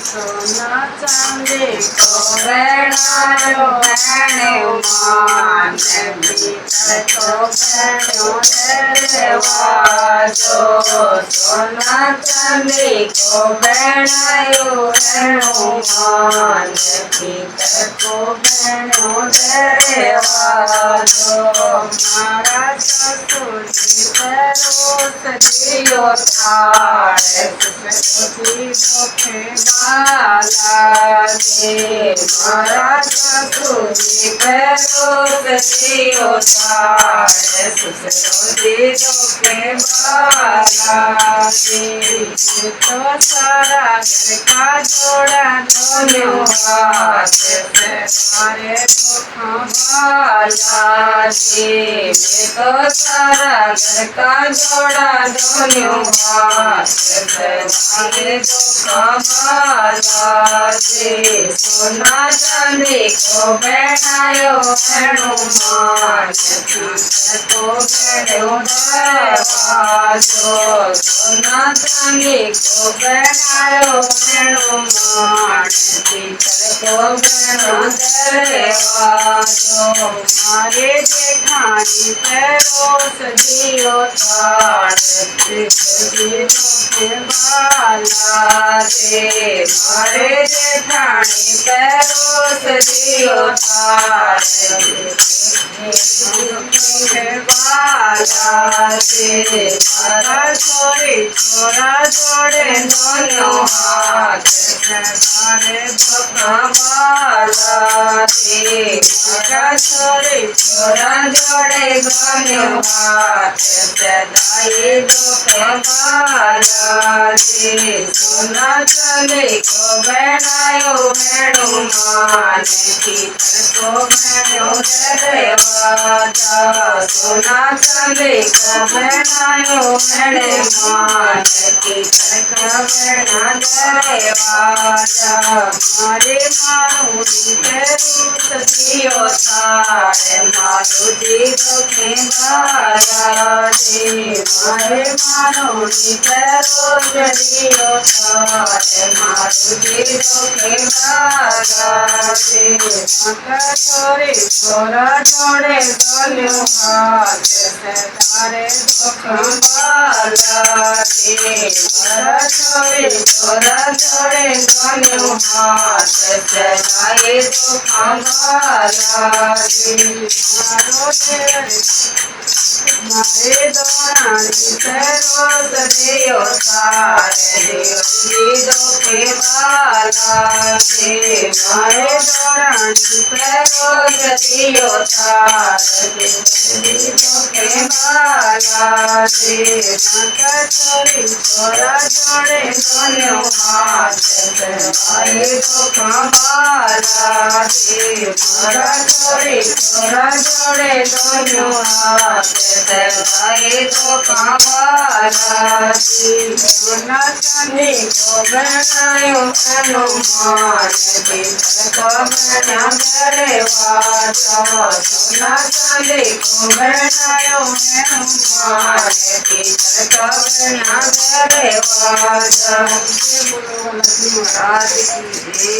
सोना चांदी को बनायो बहनों मान भीतर को बहनों दरवाजो सोना चांदी को बनायो बहनों मान भीतर को बहनों दरवाजो मारा ससुर परोस दियो थाल दुखे बाला दे मारा ससुरी परोस दियो थाल दुखे बाला दे तो सारा घर का जोड़ा दोनों हाथ से मारे दुखा बाला दे तो सारा घर का जोड़ा दोनों हाथ से मारे दुखा बाला दे सोना चांदी को बनायो हनुमान को बनो दरवाजो सोना चांदी को बनायो हनुमान को बनो दरवाजो मारे जेठानी परोस दियो थाल बाला दे मारे जेठानी परोस दियो थाल बाला दे मारा छोरी छोरा जोड़े दोनों हाथ मारे दुखा बाला दे मारा छोरी छोरा जोड़े दोनों हाथ दाई दुखा बाला दे सोना चांदी को बनायो हनुमान भीतर को बनो दरवाजा सोना चांदी को बनायो हनुमान भीतर को बनो दरवाजा मारे मारुति परोस दियो थाल मारुति दुखे बाला दे मारे मारुति परोस दियो थाल मारुति दुखे बाला दे माता छोरी छोरा जोड़े दोनों हाथ से तारे दुखा बाला दे माता छोरी छोरा जोड़े दोनों हाथ से तारे दुखा बाला दे मारे दोरानी परोस दियो थाल दुखे बाला दे मारे दोरानी परोस दियो थाल दुखे बाला दे माता छोरी छोरा जोड़े दोनों हाथ से दुखा बाला दे मारा छोरी छोरा जोड़े दोनों हाथ से दुखा बाला दे सोना चांदी को बनायो हनुमान भीतर को बनो दरवाजा सोना चांदी को बनायो हनुमान भीतर को बनो दरवाजा। बोलो लक्ष्मी महाराज की जय।